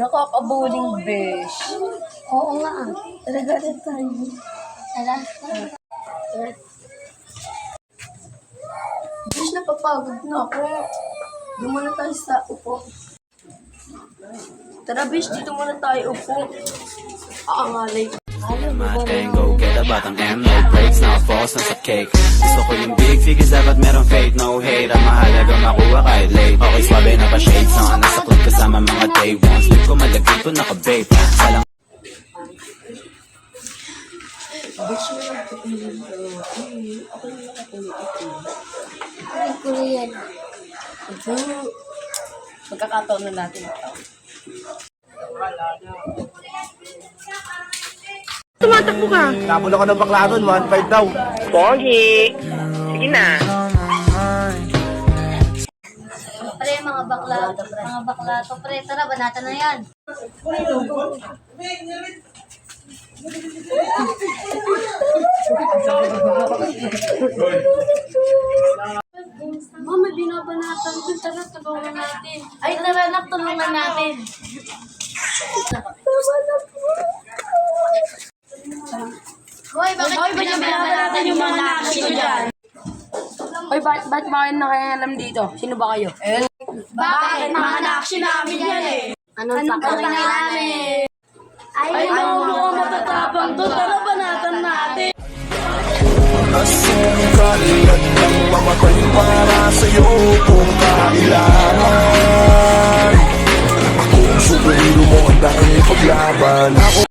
Nakakabuling besh. Oo nga ah. Talaga na tayo. Tara. Besh, napapagod na ako. Doon muna tayo sa upo. Tara besh, dito muna tayo upo. Aangalay. Mating go get a bottom and no breaks. Now falls na sa cake. Gusto ko yung big figures dapat meron fake. No hate, ang mahalaga makuha kahit late. Okay, swabe na pa-shades. Nasa club kasama mga day ones. Lip ko malagay ko naka-vape. Salang Besh, may nagpapilin ka. Ako yung nakapilin ito. Ay, Korean. Ito. Magkakataon na natin ito. Tumatakbo ka. Tapon ako ng bakla nun, 1.5 daw. Pogi. Sige na. Pre, mga bakla. Mga bakla to, pre. Tara, banatan na yan. Mama, binabanatan ko. Tara, tulungan natin. Ay, tara, nak, tulungan natin. Hoy, bakit binabanatan yung mga nakasino dyan? Hoy, ba't ba kayo nakialam dito? Sino ba kayo? Bakit? Mga na-action namin yan eh. Anong pakinggan namin? Ay, Mga matatapang to. Tara, banatan natin. Nasungkalian ng mamatay para sa'yo kung kailangan. Kung superhero mo ang dahil paglaban ako.